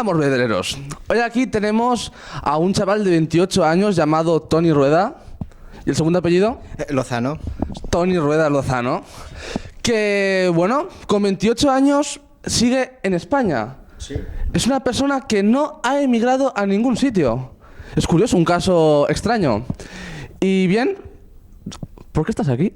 Morvedreros. Hoy aquí tenemos a un chaval de 28 años llamado Toni Rueda. ¿Y el segundo apellido? Lozano. Toni Rueda Lozano. Que, bueno, con 28 años sigue en España. Sí. Es una persona que no ha emigrado a ningún sitio. Es curioso, un caso extraño. Y bien, ¿por qué estás aquí?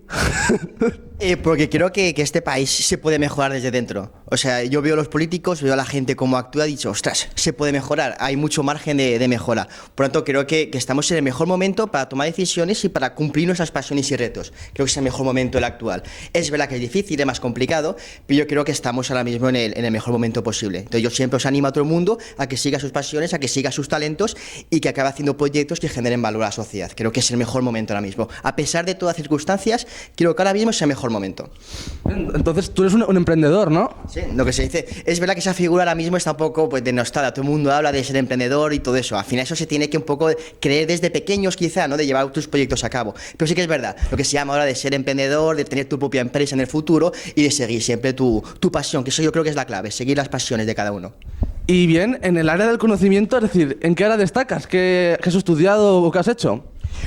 Porque creo que este país se puede mejorar desde dentro. O sea, yo veo a los políticos, veo a la gente cómo actúa, he dicho, ostras, se puede mejorar, hay mucho margen de mejora. Por lo tanto, creo que estamos en el mejor momento para tomar decisiones y para cumplir nuestras pasiones y retos. Creo que es el mejor momento el actual. Es verdad que es difícil, es más complicado, pero yo creo que estamos ahora mismo en el mejor momento posible. Entonces, yo siempre os animo a todo el mundo a que siga sus pasiones, a que siga sus talentos y que acabe haciendo proyectos que generen valor a la sociedad. Creo que es el mejor momento ahora mismo. A pesar de todas las circunstancias, creo que ahora mismo es el mejor momento. Entonces tú eres un emprendedor, ¿no? Sí, lo que se dice. Es verdad que esa figura ahora mismo está un poco pues, denostada. Todo el mundo habla de ser emprendedor y todo eso. Al final eso se tiene que un poco creer desde pequeños quizá, ¿no? De llevar tus proyectos a cabo. Pero sí que es verdad. Lo que se llama ahora de ser emprendedor, de tener tu propia empresa en el futuro y de seguir siempre tu pasión, que eso yo creo que es la clave, seguir las pasiones de cada uno. Y bien, en el área del conocimiento, es decir, ¿en qué área destacas? ¿Qué has estudiado o qué has hecho?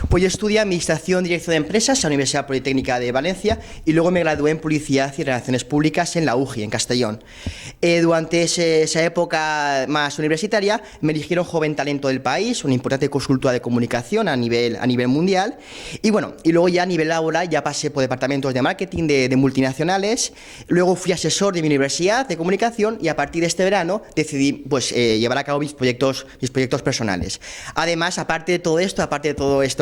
Pues yo estudié Administración y Dirección de Empresas en la Universidad Politécnica de Valencia y luego me gradué en Publicidad y Relaciones Públicas en la UGI, en Castellón. Durante esa época más universitaria me eligieron Joven Talento del País, una importante consultora de comunicación a nivel mundial. Y bueno, y luego ya a nivel laboral ya pasé por departamentos de marketing de multinacionales, luego fui asesor de mi universidad de comunicación y a partir de este verano decidí pues, llevar a cabo mis proyectos personales. Además, aparte de todo esto,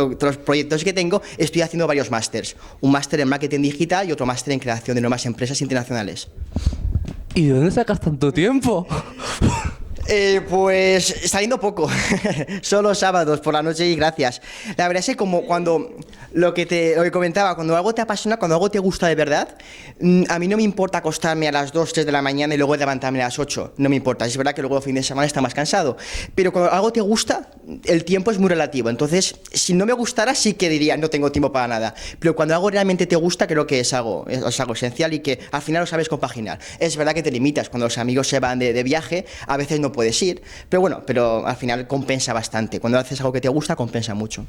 otros proyectos que tengo, estoy haciendo varios másters. Un máster en marketing digital y otro máster en creación de nuevas empresas internacionales. ¿Y de dónde sacas tanto tiempo? Pues saliendo poco, solo sábados por la noche y gracias. La verdad es que como cuando lo que comentaba, cuando algo te apasiona, cuando algo te gusta de verdad, a mí no me importa acostarme a las 2, 3 de la mañana y luego levantarme a las 8, no me importa. Es verdad que luego el fin de semana está más cansado, pero cuando algo te gusta, el tiempo es muy relativo. Entonces, si no me gustara, sí que diría, no tengo tiempo para nada. Pero cuando algo realmente te gusta, creo que es algo esencial y que al final lo sabes compaginar. Es verdad que te limitas, cuando los amigos se van de viaje, a veces no puedes ir, pero al final compensa bastante. Cuando haces algo que te gusta, compensa mucho.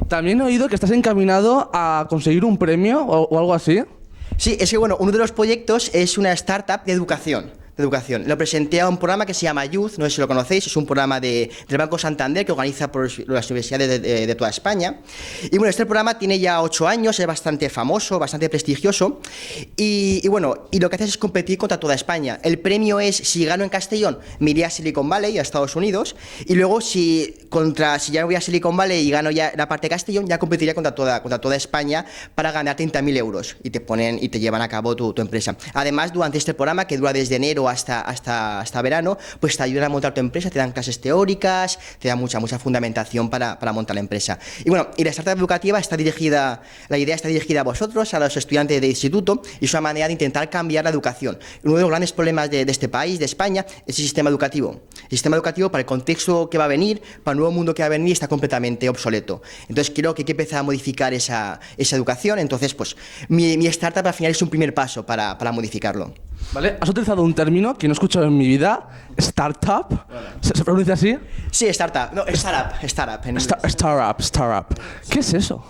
También he oído que estás encaminado a conseguir un premio o algo así. Sí, es que bueno, uno de los proyectos es una startup de educación. Lo presenté a un programa que se llama Youth, no sé si lo conocéis, es un programa del Banco Santander que organiza por las universidades de toda España. Y bueno, este programa tiene ya 8 años, es bastante famoso, bastante prestigioso. Y bueno, y lo que haces es competir contra toda España. El premio es, si gano en Castellón, me iré a Silicon Valley, a Estados Unidos. Y luego, si ya voy a Silicon Valley y gano ya la parte de Castellón, ya competiría contra toda España para ganar 30.000 euros. Y te llevan a cabo tu empresa. Además, durante este programa, que dura desde enero hasta verano, pues te ayudan a montar tu empresa, te dan clases teóricas, te dan mucha fundamentación para montar la empresa. Y bueno, y la startup educativa la idea está dirigida a vosotros, a los estudiantes de instituto, y es una manera de intentar cambiar la educación. Uno de los grandes problemas de este país, de España, es el sistema educativo. El sistema educativo, para el contexto que va a venir, para el nuevo mundo que va a venir, está completamente obsoleto. Entonces creo que hay que empezar a modificar esa educación. Entonces, pues, mi startup al final es un primer paso para modificarlo. ¿Vale? Has utilizado un término que no he escuchado en mi vida, startup. ¿Se pronuncia así? Sí, startup. No, startup. Startup. ¿Qué es eso?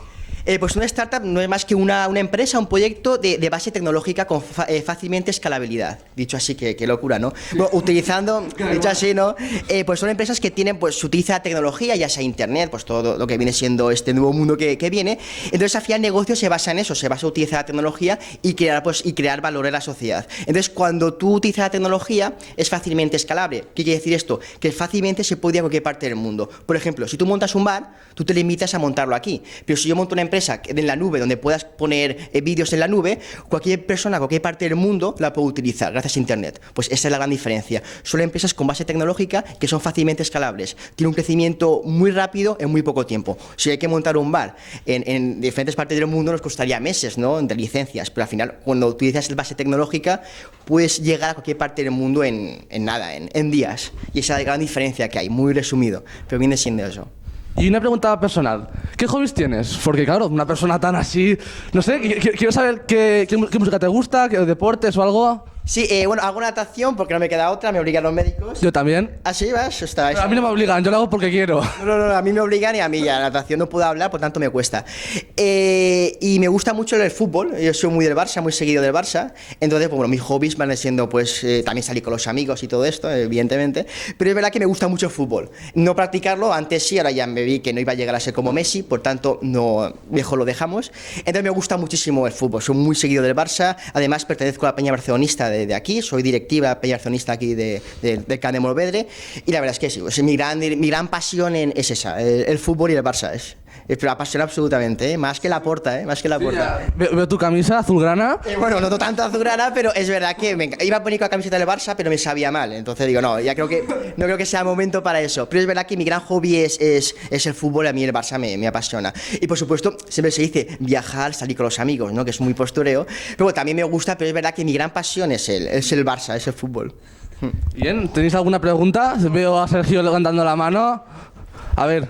Pues una startup no es más que una empresa, un proyecto de base tecnológica con fácilmente escalabilidad. Dicho así, qué locura, ¿no? Bueno, dicho así, ¿no? Pues son empresas que tienen, pues, se utiliza tecnología, ya sea internet, pues todo lo que viene siendo este nuevo mundo que viene. Entonces, al final, el negocio se basa en eso, se basa en utilizar la tecnología y crear valor en la sociedad. Entonces, cuando tú utilizas la tecnología, es fácilmente escalable. ¿Qué quiere decir esto? Que fácilmente se puede ir a cualquier parte del mundo. Por ejemplo, si tú montas un bar, tú te limitas a montarlo aquí. Pero si yo monto una empresa en la nube, donde puedas poner vídeos en la nube, cualquier persona, cualquier parte del mundo la puede utilizar gracias a internet. Pues esa es la gran diferencia. Son empresas con base tecnológica que son fácilmente escalables. Tienen un crecimiento muy rápido en muy poco tiempo. Si hay que montar un bar en diferentes partes del mundo, nos costaría meses, ¿no?, de licencias, pero al final, cuando utilizas la base tecnológica, puedes llegar a cualquier parte del mundo en nada, en días. Y esa es la gran diferencia que hay, muy resumido, pero viene siendo eso. Y una pregunta personal. ¿Qué hobbies tienes? Porque claro, una persona tan así... No sé, quiero saber qué música te gusta, qué deportes o algo. Sí, bueno, hago natación porque no me queda otra, me obligan los médicos. Yo también. Así vas, está. Pero a mí no me obligan, yo lo hago porque quiero. No, a mí me obligan y a mí ya la natación no puedo hablar, por tanto me cuesta. Y me gusta mucho el fútbol, yo soy muy del Barça, muy seguido del Barça, entonces, pues bueno, mis hobbies van siendo, pues, también salir con los amigos y todo esto, evidentemente, pero es verdad que me gusta mucho el fútbol. No practicarlo, antes sí, ahora ya me vi que no iba a llegar a ser como Messi, por tanto, no, mejor lo dejamos. Entonces me gusta muchísimo el fútbol, soy muy seguido del Barça, además pertenezco a la peña barcelonista de aquí, soy directiva peña barcelonista aquí del Camp de Morvedre, y la verdad es que sí, pues, mi gran pasión es esa, el fútbol y el Barça pero apasiona absolutamente, más que la Porta, más que la Porta. Veo tu camisa azulgrana. Bueno, no tanto azulgrana, pero es verdad que iba a poner con la camiseta del Barça, pero me sabía mal, entonces digo, no creo que sea momento para eso, pero es verdad que mi gran hobby es el fútbol, a mí el Barça me apasiona. Y por supuesto, siempre se dice viajar, salir con los amigos, ¿no? Que es muy postureo, pero bueno, también me gusta, pero es verdad que mi gran pasión es el Barça, es el fútbol. Bien, ¿tenéis alguna pregunta? Veo a Sergio levantando la mano. A ver.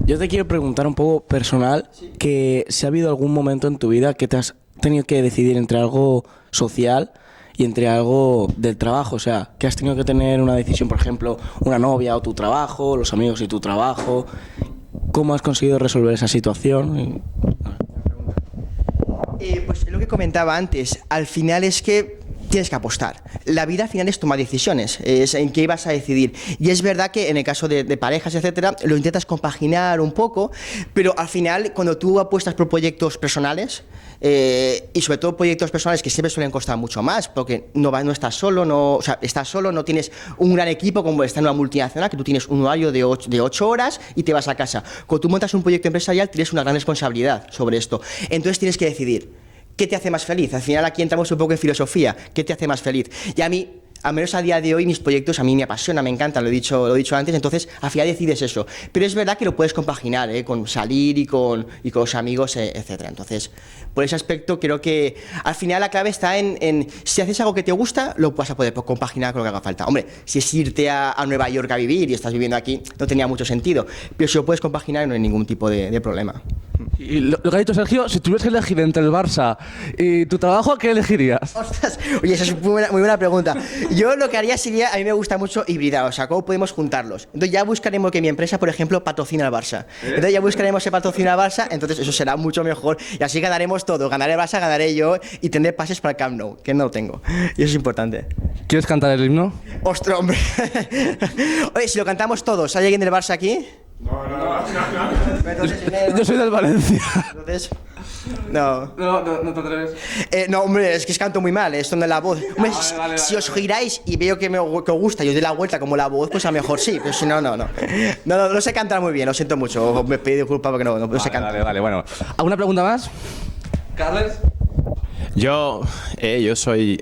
Yo te quiero preguntar un poco personal, que si ha habido algún momento en tu vida que te has tenido que decidir entre algo social y entre algo del trabajo, o sea, que has tenido que tener una decisión, por ejemplo, una novia o tu trabajo, los amigos y tu trabajo. ¿Cómo has conseguido resolver esa situación? Pues lo que comentaba antes, al final es que tienes que apostar. La vida al final es tomar decisiones, es en qué vas a decidir. Y es verdad que en el caso de parejas, etcétera, lo intentas compaginar un poco, pero al final cuando tú apuestas por proyectos personales, y sobre todo proyectos personales que siempre suelen costar mucho más, porque no estás solo, o sea, estás solo, no tienes un gran equipo como está en una multinacional, que tú tienes un horario de 8 horas y te vas a casa. Cuando tú montas un proyecto empresarial, tienes una gran responsabilidad sobre esto. Entonces tienes que decidir. ¿Qué te hace más feliz? Al final aquí entramos un poco en filosofía. ¿Qué te hace más feliz? Y a mí, al menos a día de hoy, mis proyectos a mí me apasionan, me encantan, lo he dicho antes, entonces al final decides eso. Pero es verdad que lo puedes compaginar, con salir y con los amigos, etcétera. Entonces, por ese aspecto creo que al final la clave está en si haces algo que te gusta, lo vas a poder compaginar con lo que haga falta. Hombre, si es irte a Nueva York a vivir y estás viviendo aquí, no tenía mucho sentido. Pero si lo puedes compaginar, no hay ningún tipo de problema. Y lo que ha dicho Sergio, si tuvieras que elegir entre el Barça y tu trabajo, ¿qué elegirías? Ostras, oye, esa es muy buena pregunta. Yo lo que haría sería, a mí me gusta mucho hibridar, o sea, ¿cómo podemos juntarlos? Entonces ya buscaremos que mi empresa, por ejemplo, patrocine al Barça. Entonces ya buscaremos ese patrocinio al Barça, entonces eso será mucho mejor y así ganaremos todo. Ganaré el Barça, ganaré yo y tendré pases para el Camp Nou, que no lo tengo. Y eso es importante. ¿Quieres cantar el himno? ¡Ostras, hombre! Oye, si lo cantamos todos, ¿hay alguien del Barça aquí? No. Entonces, Yo soy del Valencia. Entonces, no No te atreves. No, hombre, es que canto muy mal, esto no es la voz. Hombre, Vale, si os giráis y veo que os gusta y os doy la vuelta como la voz, pues a lo mejor sí, pero si no. No sé cantar muy bien, lo siento mucho, me pido disculpas porque no sé cantar. Vale, bueno. ¿Alguna pregunta más? Carles. Yo sí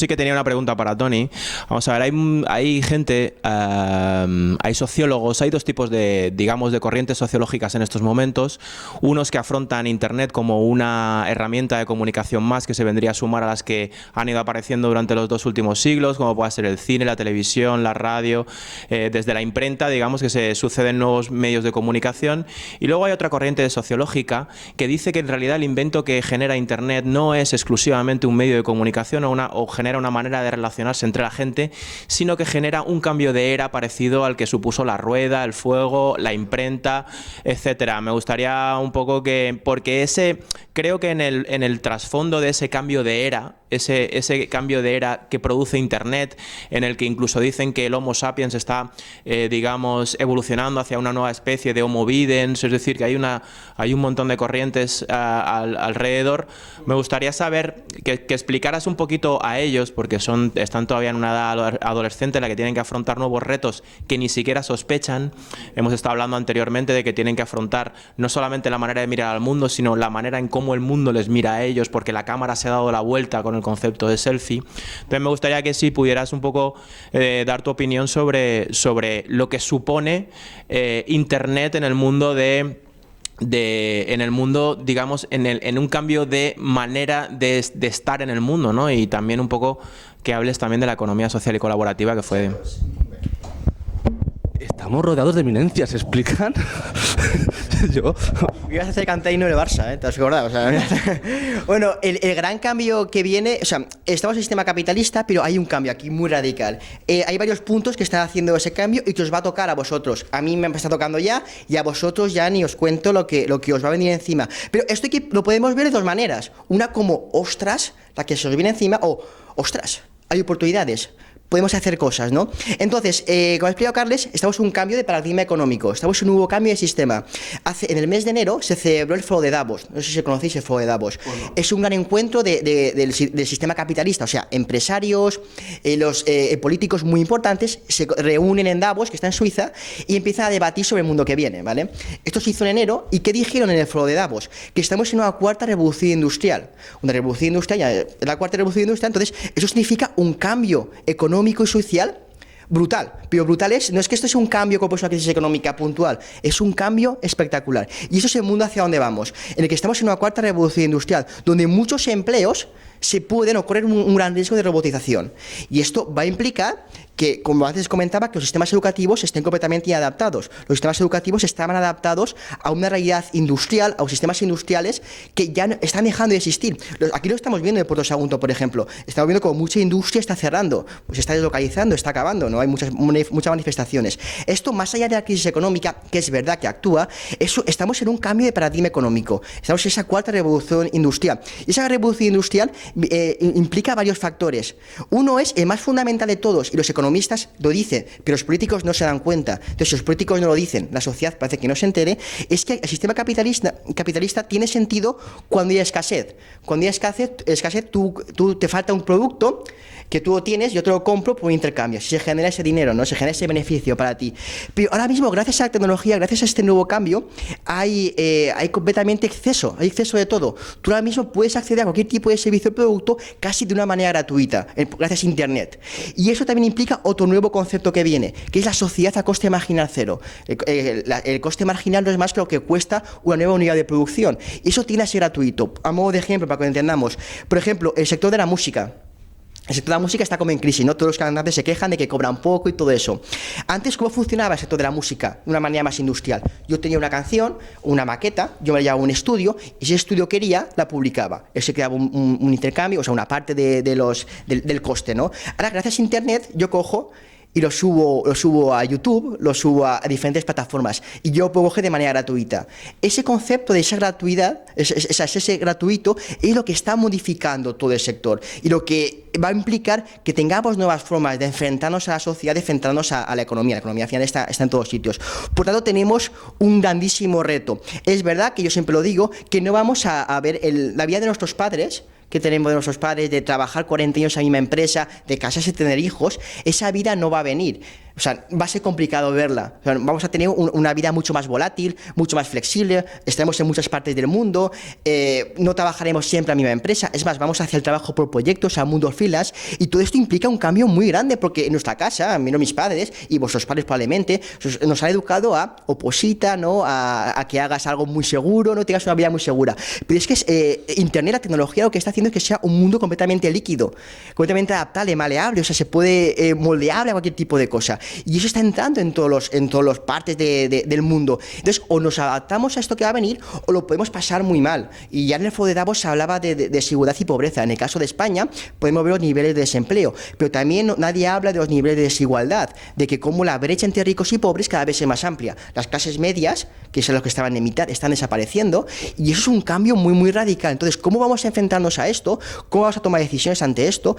que tenía una pregunta para Tony. Vamos a ver, hay gente, hay sociólogos, hay dos tipos de corrientes sociológicas en estos momentos. Unos que afrontan Internet como una herramienta de comunicación más que se vendría a sumar a las que han ido apareciendo durante los 2 últimos siglos, como puede ser el cine, la televisión, la radio, desde la imprenta, digamos que se suceden nuevos medios de comunicación. Y luego hay otra corriente sociológica que dice que en realidad el invento que genera Internet no es exclusivamente un medio de comunicación o genera una manera de relacionarse entre la gente, sino que genera un cambio de era parecido al que supuso la rueda, el fuego, la imprenta, etcétera. Me gustaría un poco porque creo que en el trasfondo de ese cambio de era, ese cambio de era que produce Internet, en el que incluso dicen que el Homo sapiens está, evolucionando hacia una nueva especie de Homo videns, es decir, que hay un montón de corrientes alrededor. Me gustaría saber que explicaras un poquito a ellos, porque están todavía en una edad adolescente en la que tienen que afrontar nuevos retos que ni siquiera sospechan. Hemos estado hablando anteriormente de que tienen que afrontar no solamente la manera de mirar al mundo, sino la manera en cómo el mundo les mira a ellos, porque la cámara se ha dado la vuelta con el concepto de selfie. Entonces me gustaría que si pudieras un poco dar tu opinión sobre lo que supone Internet en el mundo digamos, en un cambio de manera de estar en el mundo, ¿no? Y también un poco que hables también de la economía social y colaborativa que fue... Estamos rodeados de eminencias, ¿explican? Yo. Ibas a hacer Cantaino el Barça, ¿eh? ¿Te has acordado? O sea, bueno, el gran cambio que viene, o sea, estamos en un sistema capitalista, pero hay un cambio aquí muy radical. Hay varios puntos que están haciendo ese cambio y que os va a tocar a vosotros. A mí me está tocando ya y a vosotros ya ni os cuento lo que os va a venir encima. Pero esto lo podemos ver de dos maneras. Una como, ostras, la que se os viene encima, o, ostras, hay oportunidades. Podemos hacer cosas, ¿no? Entonces, como ha explicado Carles, estamos en un cambio de paradigma económico, estamos en un nuevo cambio de sistema. En el mes de enero se celebró el Foro de Davos, no sé si conocéis el Foro de Davos. Bueno. Es un gran encuentro del sistema capitalista, o sea, empresarios, los políticos muy importantes se reúnen en Davos, que está en Suiza, y empiezan a debatir sobre el mundo que viene, ¿vale? Esto se hizo en enero, ¿y qué dijeron en el Foro de Davos? Que estamos en una cuarta revolución industrial. Una revolución industrial, la cuarta revolución industrial, entonces, eso significa un cambio económico y social brutal, pero brutal no es que esto sea un cambio como una crisis económica puntual, es un cambio espectacular. Y eso es el mundo hacia donde vamos, en el que estamos en una cuarta revolución industrial, donde muchos empleos se pueden o correr un gran riesgo de robotización. Y esto va a implicar que, como antes comentaba, que los sistemas educativos estén completamente inadaptados. Los sistemas educativos estaban adaptados a una realidad industrial, a los sistemas industriales que ya están dejando de existir. Aquí lo estamos viendo en el Puerto Sagunto, por ejemplo. Estamos viendo como mucha industria está cerrando, pues está deslocalizando, está acabando, ¿no? Hay muchas manifestaciones. Esto, más allá de la crisis económica, que es verdad que actúa, estamos en un cambio de paradigma económico. Estamos en esa cuarta revolución industrial. Y esa revolución industrial implica varios factores. Uno es el más fundamental de todos, y los economistas lo dicen, pero los políticos no se dan cuenta. Entonces, si los políticos no lo dicen, la sociedad parece que no se entere, es que el sistema capitalista tiene sentido cuando hay escasez. Cuando hay escasez tú te falta un producto que tú lo tienes, yo te lo compro por intercambio. Si se genera ese dinero, ¿no? Se genera ese beneficio para ti. Pero ahora mismo, gracias a la tecnología, gracias a este nuevo cambio, hay completamente exceso, hay exceso de todo. Tú ahora mismo puedes acceder a cualquier tipo de servicio o producto casi de una manera gratuita, gracias a Internet. Y eso también implica otro nuevo concepto que viene, que es la sociedad a coste marginal cero. El coste marginal no es más que lo que cuesta una nueva unidad de producción. Y eso tiene que ser gratuito. A modo de ejemplo, para que lo entendamos, por ejemplo, el sector de la música. El sector de la música está como en crisis, ¿no? Todos los cantantes se quejan de que cobran poco y todo eso. Antes, ¿cómo funcionaba el sector de la música? De una manera más industrial. Yo tenía una canción, una maqueta, yo me la llevaba a un estudio, y si el estudio quería, la publicaba. Eso creaba un intercambio, o sea, una parte del coste, ¿no? Ahora, gracias a Internet, yo cojo y lo subo a YouTube, lo subo a diferentes plataformas y yo puedo coger de manera gratuita. Ese concepto de esa gratuidad, ese gratuito, es lo que está modificando todo el sector y lo que va a implicar que tengamos nuevas formas de enfrentarnos a la sociedad, de enfrentarnos a la economía. La economía al final está en todos sitios. Por tanto, tenemos un grandísimo reto. Es verdad que yo siempre lo digo, que no vamos a ver la vida de nuestros padres, que tenemos de nuestros padres, de trabajar 40 años en la misma empresa, de casarse y tener hijos, esa vida no va a venir. O sea, va a ser complicado verla. O sea, vamos a tener una vida mucho más volátil, mucho más flexible, estaremos en muchas partes del mundo, no trabajaremos siempre en la misma empresa, es más, vamos hacia el trabajo por proyectos, al mundo freelance, y todo esto implica un cambio muy grande, porque en nuestra casa, menos mis padres, y vuestros padres probablemente, nos han educado a oposita, ¿no? A que hagas algo muy seguro, no tengas una vida muy segura. Pero es que Internet, la tecnología, lo que está haciendo es que sea un mundo completamente líquido, completamente adaptable, maleable, o sea, se puede moldeable a cualquier tipo de cosa. Y eso está entrando en todas las partes del mundo. Entonces, o nos adaptamos a esto que va a venir, o lo podemos pasar muy mal. Y ya en el Foro de Davos se hablaba de desigualdad y pobreza. En el caso de España, podemos ver los niveles de desempleo, pero también nadie habla de los niveles de desigualdad, de que como la brecha entre ricos y pobres cada vez es más amplia. Las clases medias, que son los que estaban en mitad, están desapareciendo, y eso es un cambio muy, muy radical. Entonces, ¿cómo vamos a enfrentarnos a esto? ¿Cómo vamos a tomar decisiones ante esto?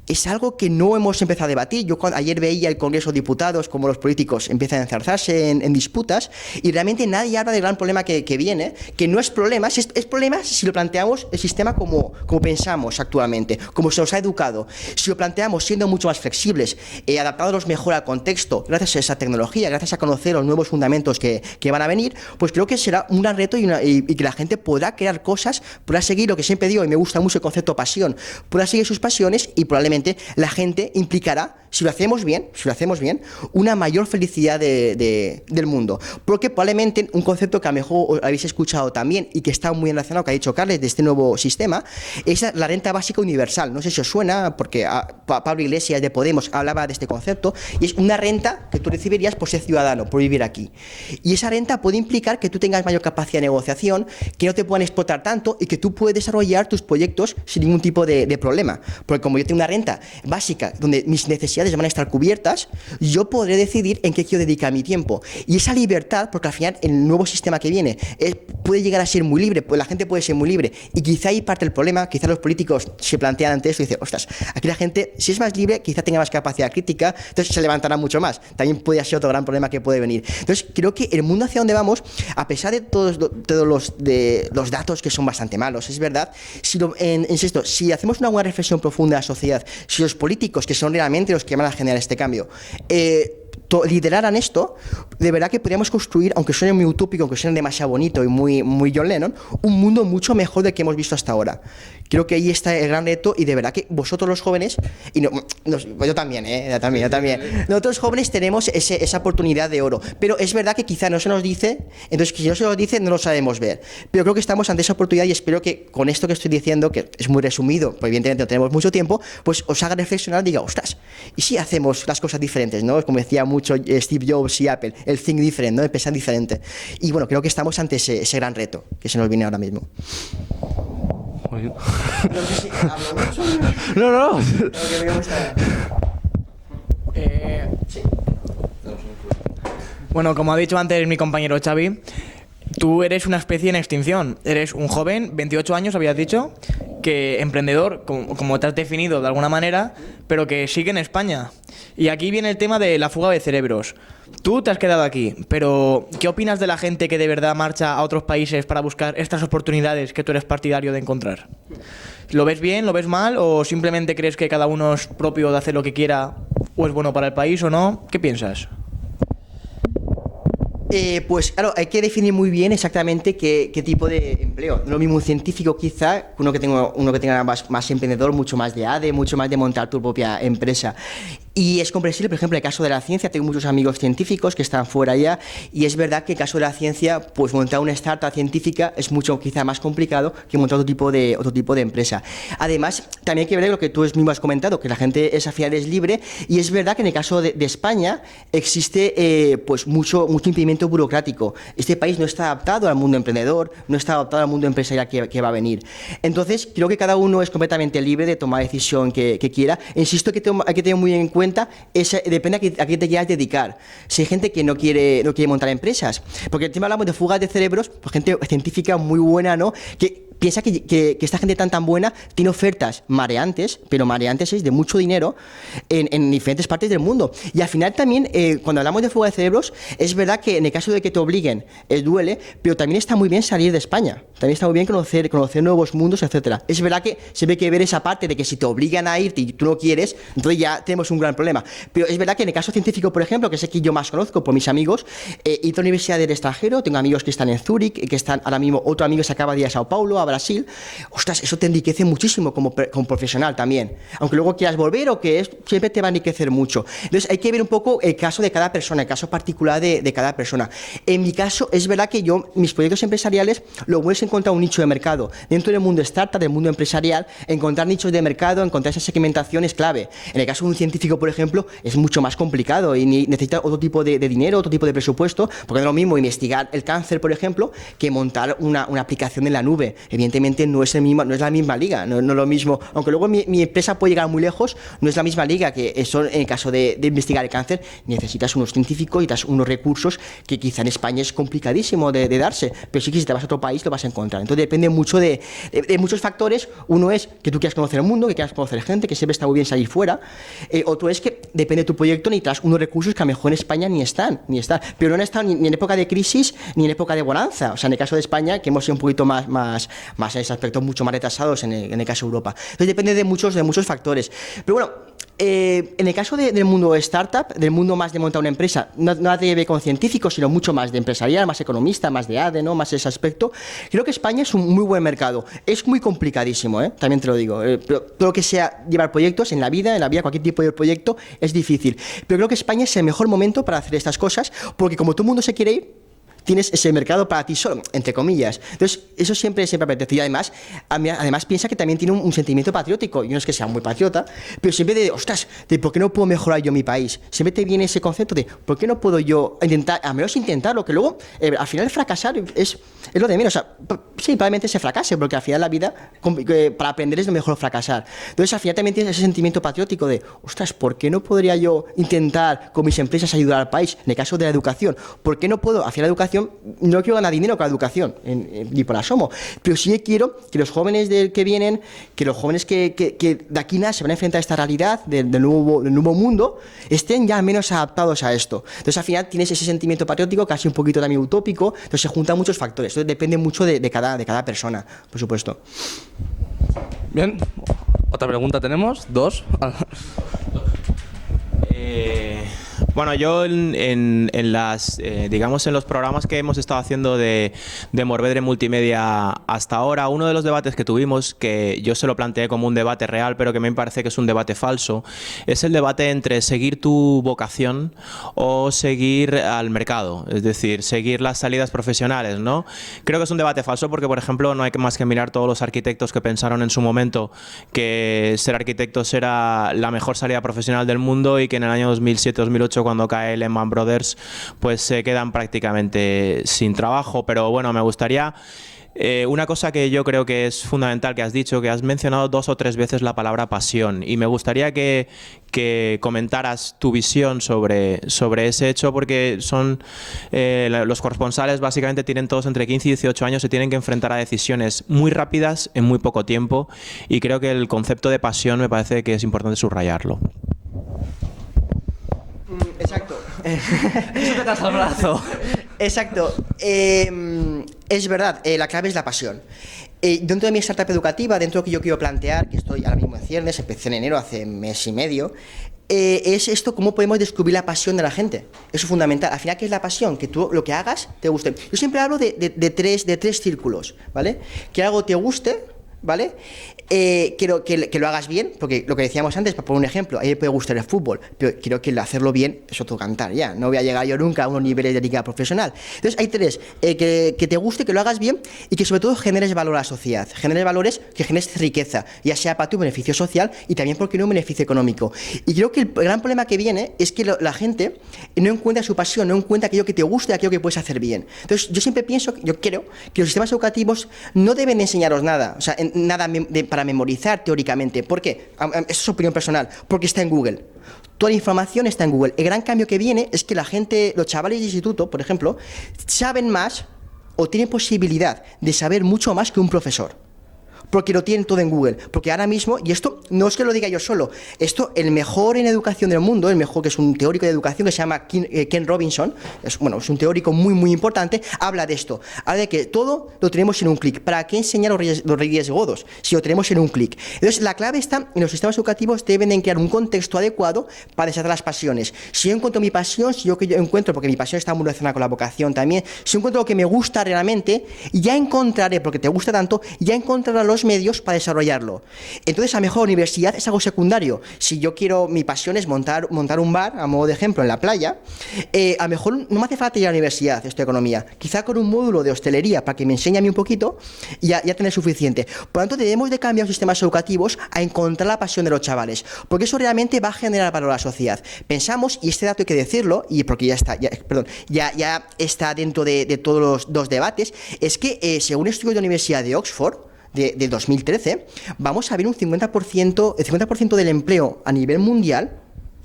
Es algo que no hemos empezado a debatir. Yo ayer veía el Congreso de Diputados como los políticos empiezan a enzarzarse en disputas y realmente nadie habla del gran problema que viene, que no es problema, es problema si lo planteamos el sistema como pensamos actualmente, como se nos ha educado. Si lo planteamos siendo mucho más flexibles, adaptándonos mejor al contexto, gracias a esa tecnología, gracias a conocer los nuevos fundamentos que van a venir, pues creo que será un gran reto y que la gente podrá crear cosas, podrá seguir lo que siempre digo, y me gusta mucho el concepto pasión, podrá seguir sus pasiones y probablemente probablemente la gente implicará, si lo hacemos bien, una mayor felicidad del mundo. Porque probablemente un concepto que a lo mejor habéis escuchado también y que está muy relacionado, que ha dicho Carles, de este nuevo sistema, es la renta básica universal. No sé si os suena, porque Pablo Iglesias de Podemos hablaba de este concepto, y es una renta que tú recibirías por ser ciudadano, por vivir aquí. Y esa renta puede implicar que tú tengas mayor capacidad de negociación, que no te puedan explotar tanto y que tú puedes desarrollar tus proyectos sin ningún tipo de problema. Porque como yo tengo una renta básica donde mis necesidades van a estar cubiertas, yo podré decidir en qué quiero dedicar mi tiempo. Y esa libertad, porque al final el nuevo sistema que viene puede llegar a ser muy libre, pues la gente puede ser muy libre, y quizá ahí parte el problema, quizá los políticos se plantean ante eso y dicen, ostras, aquí la gente, si es más libre, quizá tenga más capacidad crítica, entonces se levantará mucho más. También puede ser otro gran problema que puede venir. Entonces creo que el mundo hacia donde vamos, a pesar de todos los datos que son bastante malos, es verdad, insisto, si hacemos una buena reflexión profunda de la sociedad, si los políticos, que son realmente los que van a generar este cambio, lideraran esto, de verdad que podríamos construir, aunque suene muy utópico, aunque suene demasiado bonito y muy John Lennon, un mundo mucho mejor del que hemos visto hasta ahora. Creo que ahí está el gran reto, y de verdad que vosotros los jóvenes, y yo también, nosotros jóvenes tenemos esa oportunidad de oro, pero es verdad que quizá no se nos dice, entonces si no se nos dice no lo sabemos ver, pero creo que estamos ante esa oportunidad, y espero que con esto que estoy diciendo, que es muy resumido, pues evidentemente no tenemos mucho tiempo, pues os haga reflexionar, diga, ostras, ¿y si hacemos las cosas diferentes? ¿No? Como decía mucho Steve Jobs y Apple, el think different, ¿no? El pensar diferente. Y bueno, creo que estamos ante ese gran reto que se nos viene ahora mismo. No sé si hablo mucho. No. Sí. Bueno, como ha dicho antes mi compañero Xavi, tú eres una especie en extinción. Eres un joven, 28 años habías dicho, que emprendedor, como te has definido de alguna manera, pero que sigue en España. Y aquí viene el tema de la fuga de cerebros. Tú te has quedado aquí, pero ¿qué opinas de la gente que de verdad marcha a otros países para buscar estas oportunidades que tú eres partidario de encontrar? ¿Lo ves bien, lo ves mal, o simplemente crees que cada uno es propio de hacer lo que quiera, o es bueno para el país o no? ¿Qué piensas? Pues claro, hay que definir muy bien exactamente qué tipo de empleo. Lo mismo un científico quizá, uno que tenga más emprendedor, mucho más de ADE, mucho más de montar tu propia empresa. Y es comprensible, por ejemplo, en el caso de la ciencia, tengo muchos amigos científicos que están fuera ya, y es verdad que en el caso de la ciencia, pues montar una startup científica es mucho quizá más complicado que montar otro tipo de empresa. Además, también hay que ver lo que tú mismo has comentado, que la gente al final es libre, y es verdad que en el caso de España existe pues mucho impedimento burocrático. Este país no está adaptado al mundo emprendedor, no está adaptado al mundo empresarial que va a venir. Entonces, creo que cada uno es completamente libre de tomar la decisión que quiera. Insisto que hay que tener muy en cuenta, depende a qué te quieras dedicar. Si hay gente que no quiere montar empresas, porque el tema hablamos de fugas de cerebros, pues gente científica muy buena, ¿no? Que piensa que esta gente tan buena tiene ofertas mareantes, pero mareantes es de mucho dinero en diferentes partes del mundo. Y al final también, cuando hablamos de fuga de cerebros, es verdad que en el caso de que te obliguen, duele, pero también está muy bien salir de España. También está muy bien conocer nuevos mundos, etcétera. Es verdad que siempre hay que ver esa parte de que si te obligan a irte y tú no quieres, entonces ya tenemos un gran problema. Pero es verdad que en el caso científico, por ejemplo, que es el que yo más conozco por mis amigos, ir a la universidad del extranjero, tengo amigos que están en Zúrich, que están ahora mismo, otro amigo se acaba de ir a Sao Paulo, a Brasil. Ostras, eso te enriquece muchísimo como profesional también. Aunque luego quieras volver siempre te va a enriquecer mucho. Entonces hay que ver un poco el caso de cada persona, el caso particular de cada persona. En mi caso, es verdad que mis proyectos empresariales, lo bueno es encontrar un nicho de mercado. Dentro del mundo startup, del mundo empresarial, encontrar nichos de mercado, encontrar esa segmentación es clave. En el caso de un científico, por ejemplo, es mucho más complicado y necesita otro tipo de dinero, otro tipo de presupuesto, porque no es lo mismo investigar el cáncer, por ejemplo, que montar una aplicación en la nube. Evidentemente no es la misma liga, no es lo mismo, aunque luego mi empresa puede llegar muy lejos, no es la misma liga que eso. En el caso de investigar el cáncer, necesitas unos científicos y unos recursos que quizá en España es complicadísimo de darse, pero sí que si te vas a otro país lo vas a encontrar. Entonces depende mucho de muchos factores. Uno es que tú quieras conocer el mundo, que quieras conocer gente, que siempre está muy bien salir fuera. Otro es que depende de tu proyecto, necesitas unos recursos que a lo mejor en España ni están, pero no han estado ni en época de crisis ni en época de bonanza. O sea, en el caso de España, que hemos sido un poquito más en ese aspecto, mucho más retrasados en el caso de Europa. Entonces depende de muchos factores. Pero bueno, En el caso del mundo startup, del mundo más de montar una empresa, no nada tiene que ver con científicos, sino mucho más de empresarial, más economista, más de ADE, ¿no? Más ese aspecto. Creo que España es un muy buen mercado. Es muy complicadísimo, también te lo digo. Pero todo lo que sea llevar proyectos en la vida, cualquier tipo de proyecto, es difícil. Pero creo que España es el mejor momento para hacer estas cosas, porque como todo el mundo se quiere ir, tienes ese mercado para ti solo, entre comillas. Entonces, eso siempre apetece. Y además piensa que también tiene un sentimiento patriótico. Yo no es que sea muy patriota, pero siempre ostras, ¿por qué no puedo mejorar yo mi país? Siempre te viene ese concepto de, ¿por qué no puedo yo intentar, a menos intentarlo? Que luego, al final, fracasar es lo de menos. O sea, sí, probablemente se fracase, porque al final la vida, para aprender es lo mejor fracasar. Entonces, al final también tienes ese sentimiento patriótico de, ostras, ¿por qué no podría yo intentar con mis empresas ayudar al país? En el caso de la educación, ¿por qué no puedo? Al final, la educación, no quiero ganar dinero con la educación, ni por asomo, pero sí quiero que los jóvenes que vienen, que los jóvenes que de aquí nada se van a enfrentar a esta realidad del nuevo mundo, estén ya menos adaptados a esto. Entonces al final tienes ese sentimiento patriótico, casi un poquito también utópico, entonces se juntan muchos factores, entonces depende mucho de cada persona, por supuesto. Bien, otra pregunta tenemos, 2. Bueno, yo en los programas que hemos estado haciendo de Morvedre Multimedia hasta ahora, uno de los debates que tuvimos, que yo se lo planteé como un debate real, pero que me parece que es un debate falso, es el debate entre seguir tu vocación o seguir al mercado, es decir, seguir las salidas profesionales, ¿no? Creo que es un debate falso porque, por ejemplo, no hay más que mirar todos los arquitectos que pensaron en su momento que ser arquitectos era la mejor salida profesional del mundo y que en el año 2007-2008, cuando cae Lehman Brothers, pues se quedan prácticamente sin trabajo. Pero bueno, me gustaría una cosa que yo creo que es fundamental, que has dicho, que has mencionado 2 o 3 veces la palabra pasión, y me gustaría que comentaras tu visión sobre ese hecho, porque los corresponsales básicamente tienen todos entre 15 y 18 años, se tienen que enfrentar a decisiones muy rápidas en muy poco tiempo, y creo que el concepto de pasión me parece que es importante subrayarlo. Exacto. Eso te das al brazo. Exacto. Es verdad, la clave es la pasión. Dentro de mi startup educativa, dentro de lo que yo quiero plantear, que estoy ahora mismo en ciernes, empecé en enero, hace mes y medio, es esto, cómo podemos descubrir la pasión de la gente. Eso es fundamental. Al final, ¿qué es la pasión? Que tú lo que hagas te guste. Yo siempre hablo de tres círculos, ¿vale? Que algo te guste, ¿vale? Que lo hagas bien, porque lo que decíamos antes, para poner un ejemplo, a mí me puede gustar el fútbol, pero quiero que hacerlo bien es otro cantar, ya. No voy a llegar yo nunca a unos niveles de liga profesional. Entonces hay 3, que te guste, que lo hagas bien y que sobre todo generes valor a la sociedad, generes valores, que generes riqueza, ya sea para tu beneficio social y también porque no un beneficio económico. Y creo que el gran problema que viene es que la gente no encuentra su pasión, no encuentra aquello que te guste, aquello que puedes hacer bien. Entonces yo siempre pienso, yo creo que los sistemas educativos no deben enseñaros nada, o sea, nada para memorizar teóricamente. ¿Por qué? Eso es opinión personal. Porque está en Google. Toda la información está en Google. El gran cambio que viene es que la gente, los chavales de instituto, por ejemplo, saben más o tienen posibilidad de saber mucho más que un profesor. Porque lo tienen todo en Google. Porque ahora mismo, y esto no es que lo diga yo solo, esto, el mejor en educación del mundo, el mejor, que es un teórico de educación que se llama Ken Robinson, es un teórico muy, muy importante, habla de esto. Habla de que todo lo tenemos en un clic. ¿Para qué enseñar los reyes godos si lo tenemos en un clic? Entonces, la clave está en los sistemas educativos, deben de crear un contexto adecuado para desatar las pasiones. Si yo encuentro mi pasión, si yo encuentro, porque mi pasión está muy relacionada con la vocación también, si yo encuentro lo que me gusta realmente, ya encontraré, porque te gusta tanto, ya encontraré los medios para desarrollarlo. Entonces, a lo mejor universidad es algo secundario. Si yo quiero, mi pasión es montar un bar, a modo de ejemplo, en la playa, a lo mejor no me hace falta ir a la universidad, esto de economía. Quizá con un módulo de hostelería para que me enseñe a mí un poquito, ya tener suficiente. Por lo tanto, debemos de cambiar los sistemas educativos a encontrar la pasión de los chavales, porque eso realmente va a generar valor a la sociedad. Pensamos, y este dato hay que decirlo, y porque ya está dentro de todos los debates, es que según estudios de la Universidad de Oxford, de 2013, vamos a ver el 50% del empleo a nivel mundial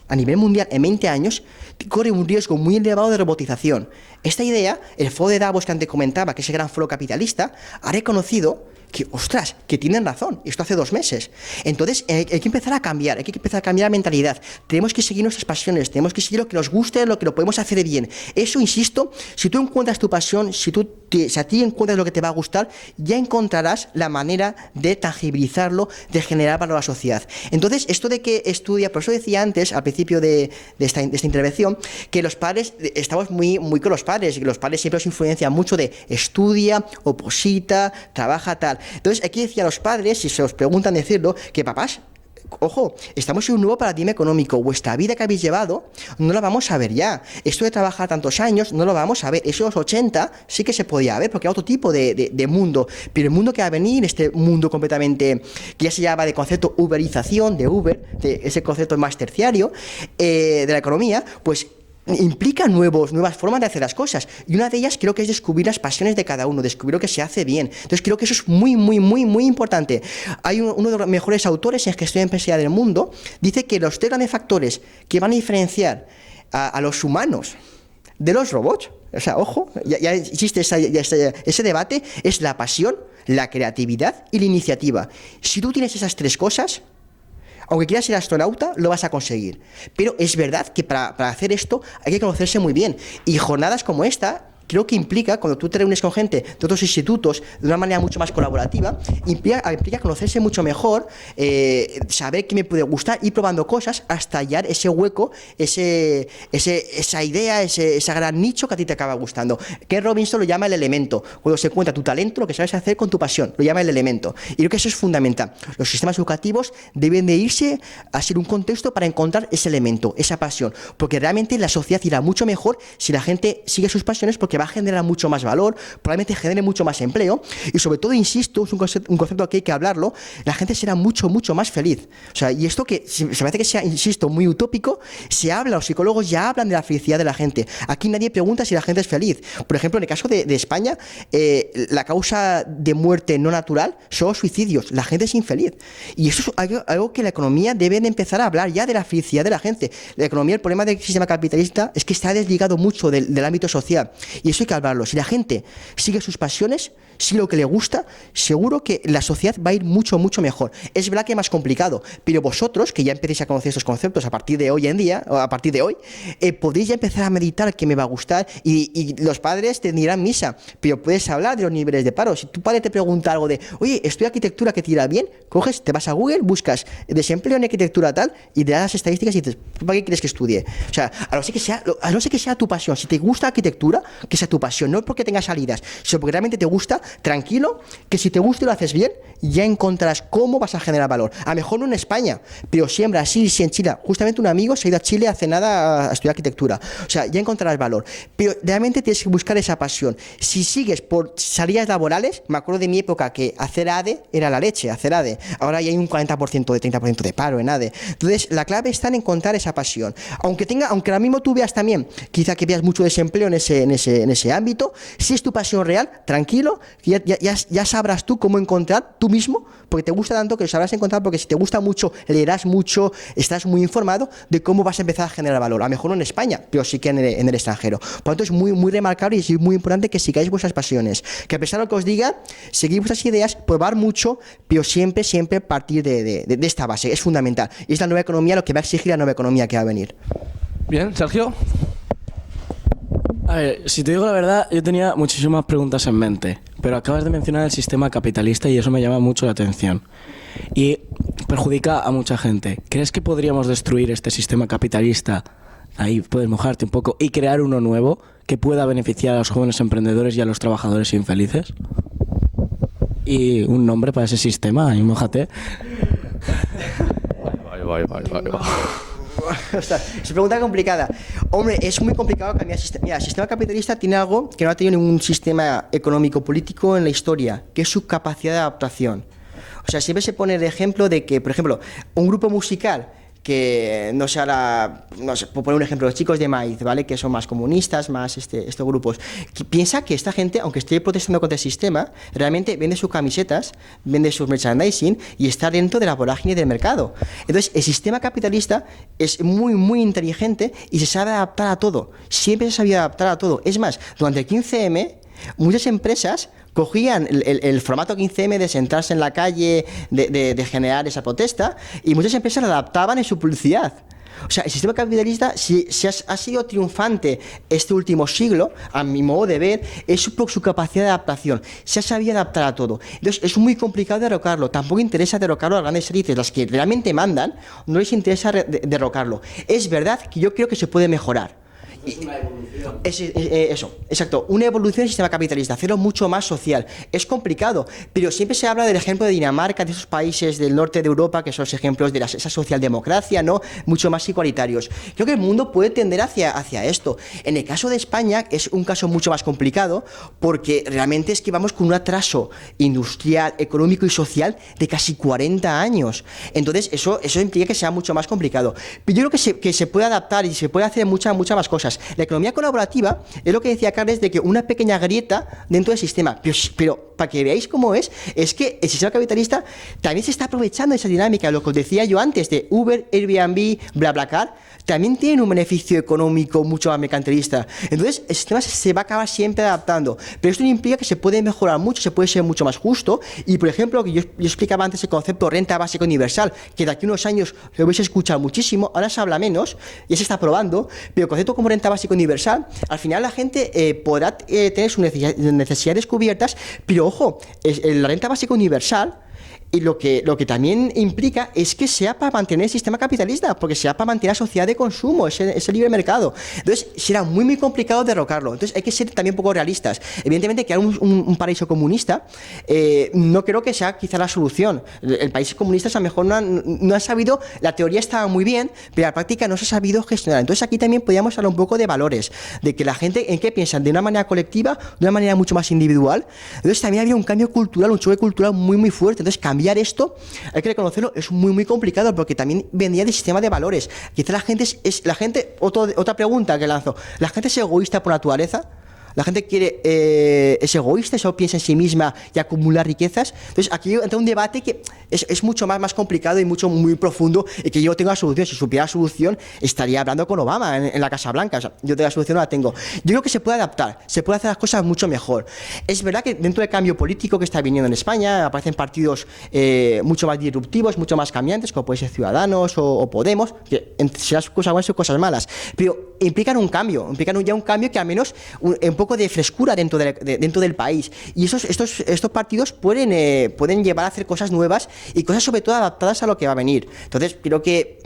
en 20 años corre un riesgo muy elevado de robotización. Esta idea, el foro de Davos que antes comentaba, que es el gran foro capitalista, ha reconocido que, ostras, que tienen razón, esto hace 2 meses. Entonces hay que empezar a cambiar, la mentalidad. Tenemos que seguir nuestras pasiones, tenemos que seguir lo que nos guste, lo que lo podemos hacer bien. Eso, insisto, si tú encuentras tu pasión, si tú si a ti encuentras lo que te va a gustar, ya encontrarás la manera de tangibilizarlo, de generar valor a la sociedad. Entonces, esto de que estudia, por eso decía antes, al principio de esta intervención, que los padres, estamos muy con los padres, y los padres siempre os influencian mucho de estudia, oposita, trabaja, tal. Entonces, aquí decía a los padres, si se os preguntan decirlo, que papás, ojo, estamos en un nuevo paradigma económico. Vuestra vida que habéis llevado no la vamos a ver ya. Esto de trabajar tantos años no lo vamos a ver. Eso en los 80 sí que se podía ver porque era otro tipo de mundo. Pero el mundo que va a venir, este mundo completamente que ya se llama de concepto uberización, de Uber, de ese concepto más terciario de la economía, pues implica nuevas formas de hacer las cosas, y una de ellas creo que es descubrir las pasiones de cada uno, descubrir lo que se hace bien. Entonces creo que eso es muy importante. Hay uno de los mejores autores en gestión empresarial del mundo, dice que los 3 grandes factores que van a diferenciar a los humanos de los robots, o sea, ojo, ya existe ese debate, es la pasión, la creatividad y la iniciativa. Si tú tienes esas 3 cosas, aunque quieras ser astronauta, lo vas a conseguir. Pero es verdad que para hacer esto hay que conocerse muy bien. Y jornadas como esta, creo que implica, cuando tú te reúnes con gente de otros institutos de una manera mucho más colaborativa, implica conocerse mucho mejor, saber qué me puede gustar, ir probando cosas hasta hallar ese hueco, esa idea, ese gran nicho que a ti te acaba gustando. Ken Robinson lo llama el elemento. Cuando se encuentra tu talento, lo que sabes hacer con tu pasión, lo llama el elemento. Y creo que eso es fundamental. Los sistemas educativos deben de irse a ser un contexto para encontrar ese elemento, esa pasión, porque realmente la sociedad irá mucho mejor si la gente sigue sus pasiones, porque va a generar mucho más valor, probablemente genere mucho más empleo, y sobre todo, insisto, es un concepto que hay que hablarlo, la gente será mucho más feliz. O sea, y esto que se me hace que sea, insisto, muy utópico, se habla, los psicólogos ya hablan de la felicidad de la gente. Aquí nadie pregunta si la gente es feliz. Por ejemplo, en el caso de España, la causa de muerte no natural son los suicidios. La gente es infeliz. Y eso es algo que la economía debe de empezar a hablar ya, de la felicidad de la gente. La economía, el problema del sistema capitalista es que está desligado mucho del ámbito social. Y eso hay que hablarlo. Si la gente sigue sus pasiones, sigue lo que le gusta, seguro que la sociedad va a ir mucho mejor. Es verdad que es más complicado, pero vosotros, que ya empecéis a conocer estos conceptos a partir de hoy en día, o a partir de hoy, podéis ya empezar a meditar qué me va a gustar, y los padres te dirán misa, pero puedes hablar de los niveles de paro. Si tu padre te pregunta algo de, oye, estudia arquitectura que te irá bien, coges, te vas a Google, buscas desempleo en arquitectura tal, y te das las estadísticas y dices, ¿para qué quieres que estudie? O sea, a no ser que sea tu pasión. Si te gusta arquitectura, que sea tu pasión, no porque tengas salidas, sino porque realmente te gusta, tranquilo, que si te gusta y lo haces bien, ya encontrarás cómo vas a generar valor. A lo mejor no en España, pero sí en Brasil, sí en Chile. Justamente un amigo se ha ido a Chile hace nada a estudiar arquitectura. O sea, ya encontrarás valor. Pero realmente tienes que buscar esa pasión. Si sigues por salidas laborales, me acuerdo de mi época que hacer ADE era la leche, hacer ADE. Ahora ya hay un 40% de 30% de paro en ADE. Entonces, la clave está en encontrar esa pasión. Aunque ahora mismo tú veas también, quizá que veas mucho desempleo en ese ámbito, si es tu pasión real, tranquilo, ya sabrás tú cómo encontrar tú mismo, porque te gusta tanto que lo sabrás encontrar, porque si te gusta mucho, leerás mucho, estás muy informado de cómo vas a empezar a generar valor. A lo mejor no en España, pero sí que en el extranjero. Por lo tanto, es muy remarcable y es muy importante que sigáis vuestras pasiones. Que a pesar de lo que os diga, seguid vuestras ideas, probar mucho, pero siempre partir de esta base. Es fundamental. Y es la nueva economía lo que va a exigir la nueva economía que va a venir. Bien, Sergio. A ver, si te digo la verdad, yo tenía muchísimas preguntas en mente, pero acabas de mencionar el sistema capitalista y eso me llama mucho la atención. Y perjudica a mucha gente. ¿Crees que podríamos destruir este sistema capitalista? Ahí puedes mojarte un poco y crear uno nuevo que pueda beneficiar a los jóvenes emprendedores y a los trabajadores infelices. Y un nombre para ese sistema, ahí mójate. O sea, es una pregunta complicada. Hombre, es muy complicado cambiar el sistema. Mira, el sistema capitalista tiene algo que no ha tenido ningún sistema económico-político en la historia, que es su capacidad de adaptación. O sea, siempre se pone el ejemplo de que, por ejemplo, un grupo musical que no sé, ahora, no sé, por poner un ejemplo, los Chicos de Maíz, ¿vale? Que son más comunistas, más estos grupos, que piensa que esta gente, aunque esté protestando contra el sistema, realmente vende sus camisetas, vende sus merchandising y está dentro de la vorágine del mercado. Entonces, el sistema capitalista es muy inteligente y se sabe adaptar a todo. Siempre se sabía adaptar a todo. Es más, durante el 15M, muchas empresas cogían el formato 15M de sentarse en la calle, de generar esa protesta, y muchas empresas la adaptaban en su publicidad. O sea, el sistema capitalista, si ha sido triunfante este último siglo, a mi modo de ver, es por su capacidad de adaptación. Se ha sabido adaptar a todo. Entonces, es muy complicado derrocarlo. Tampoco interesa derrocarlo a las grandes élites, las que realmente mandan, no les interesa derrocarlo. Es verdad que yo creo que se puede mejorar. Es una evolución. Eso, exacto. Una evolución del sistema capitalista, hacerlo mucho más social. Es complicado, pero siempre se habla del ejemplo de Dinamarca, de esos países del norte de Europa, que son los ejemplos de esa socialdemocracia, ¿no? Mucho más igualitarios. Creo que el mundo puede tender hacia esto. En el caso de España es un caso mucho más complicado, porque realmente es que vamos con un atraso industrial, económico y social de casi 40 años. Entonces, eso implica que sea mucho más complicado. Pero yo creo que se puede adaptar y se puede hacer muchas más cosas. La economía colaborativa es lo que decía Carles, de que una pequeña grieta dentro del sistema, pero para que veáis cómo es que el sistema capitalista también se está aprovechando de esa dinámica. Lo que os decía yo antes de Uber, Airbnb, BlaBlaCar, también tienen un beneficio económico mucho más mercantilista. Entonces, el sistema se va a acabar siempre adaptando, pero esto no implica que se puede mejorar mucho, se puede ser mucho más justo. Y, por ejemplo, que yo explicaba antes el concepto renta básica universal, que de aquí a unos años lo vais a escuchar muchísimo, ahora se habla menos, ya se está probando, pero el concepto como renta básica universal, al final la gente podrá tener sus necesidades cubiertas, pero ojo, la renta básica universal, y lo que también implica es que sea para mantener el sistema capitalista, porque sea para mantener la sociedad de consumo, ese libre mercado. Entonces, será muy complicado derrocarlo. Entonces, hay que ser también un poco realistas. Evidentemente, crear un paraíso comunista no creo que sea quizá la solución. El país comunista a lo mejor no ha sabido, la teoría estaba muy bien, pero la práctica no se ha sabido gestionar. Entonces, aquí también podríamos hablar un poco de valores, de que la gente en qué piensan, de una manera colectiva, de una manera mucho más individual. Entonces, también había un cambio cultural, un choque cultural muy fuerte. Entonces, cambiar esto, hay que reconocerlo, es muy complicado, porque también vendía del sistema de valores. Quizá la gente, otra pregunta que lanzo, ¿la gente es egoísta por naturaleza? La gente es egoísta, solo piensa en sí misma y acumula riquezas. Entonces, aquí entra un debate que es mucho más complicado y muy profundo, y que yo tengo la solución. Si supiera la solución, estaría hablando con Obama en la Casa Blanca. O sea, yo la solución no la tengo. Yo creo que se puede adaptar, se puede hacer las cosas mucho mejor. Es verdad que dentro del cambio político que está viniendo en España, aparecen partidos mucho más disruptivos, mucho más cambiantes, como puede ser Ciudadanos o Podemos, que serán cosas buenas o cosas malas, pero implican un cambio, ya un cambio que al menos un poco de frescura dentro del país, y estos partidos pueden llevar a hacer cosas nuevas y cosas sobre todo adaptadas a lo que va a venir. Entonces creo que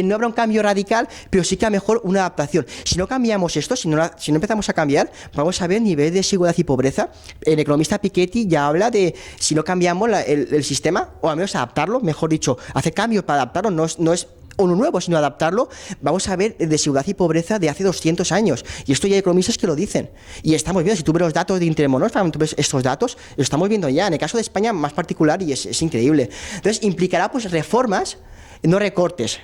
no habrá un cambio radical, pero sí que a lo mejor una adaptación. Si no cambiamos esto, si no empezamos a cambiar, vamos a ver nivel de desigualdad y pobreza. El economista Piketty ya habla de, si no cambiamos el sistema, o al menos adaptarlo, mejor dicho, hacer cambios para adaptarlo, no es uno nuevo, sino adaptarlo, vamos a ver desigualdad y pobreza de hace 200 años. Y esto ya hay economistas que lo dicen. Y estamos viendo, si tú ves los datos de Intermonósfera, tú ves estos datos, lo estamos viendo ya. En el caso de España, más particular, y es increíble. Entonces, implicará pues reformas, no recortes,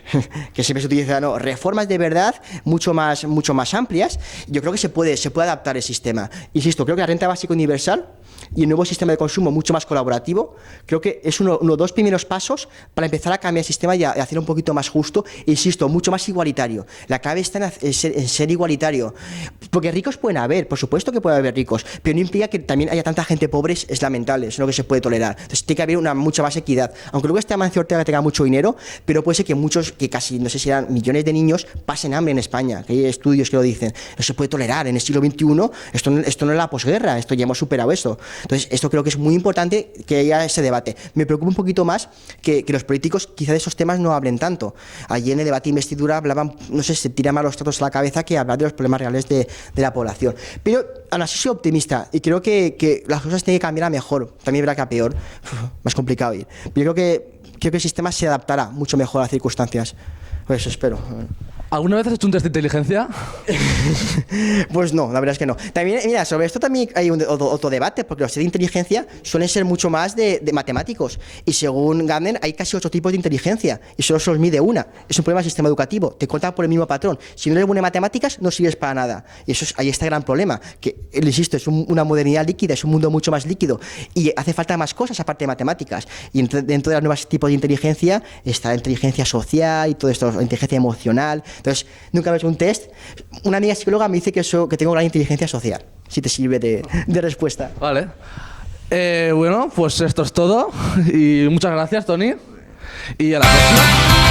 que siempre se utiliza, no, reformas de verdad mucho más amplias. Yo creo que se puede adaptar el sistema. Insisto, creo que la renta básica universal y el nuevo sistema de consumo mucho más colaborativo, creo que es uno de los dos primeros pasos para empezar a cambiar el sistema y a hacerlo un poquito más justo, insisto, mucho más igualitario. La clave está en ser igualitario, porque ricos pueden haber, por supuesto que puede haber ricos, pero no implica que también haya tanta gente pobre, es lamentable, es lo que se puede tolerar. Entonces tiene que haber mucha más equidad, aunque luego este Amancio Ortega tenga mucho dinero, pero puede ser que muchos, que casi, no sé si eran millones de niños, pasen hambre en España, que hay estudios que lo dicen. No se puede tolerar en el siglo XXI, esto no es la posguerra, esto ya hemos superado esto. Entonces, esto creo que es muy importante que haya ese debate. Me preocupa un poquito más que los políticos quizá de esos temas no hablen tanto. Allí en el debate de investidura hablaban, no sé, se tiran más los tratos a la cabeza que hablar de los problemas reales de la población. Pero aún así soy optimista y creo que las cosas tienen que cambiar a mejor. También verá que a peor, más complicado ir. Pero creo que el sistema se adaptará mucho mejor a las circunstancias. Pues eso espero. ¿Alguna vez has hecho un test de inteligencia? Pues no, la verdad es que no. También, mira, sobre esto también hay otro debate, porque los test de inteligencia suelen ser mucho más de matemáticos. Y según Gardner, hay casi 8 tipos de inteligencia, y solo se los mide una. Es un problema del sistema educativo, te cuentan por el mismo patrón. Si no eres bueno en matemáticas, no sirves para nada. Y ahí está el gran problema, que, insisto, es una modernidad líquida, es un mundo mucho más líquido, y hace falta más cosas aparte de matemáticas. Y dentro de los nuevos tipos de inteligencia está la inteligencia social y todo esto, la inteligencia emocional. Entonces, nunca me he hecho un test. Una amiga psicóloga me dice que tengo gran inteligencia social, si te sirve de respuesta. Vale. Bueno, pues esto es todo. Y muchas gracias, Tony. Y a la próxima.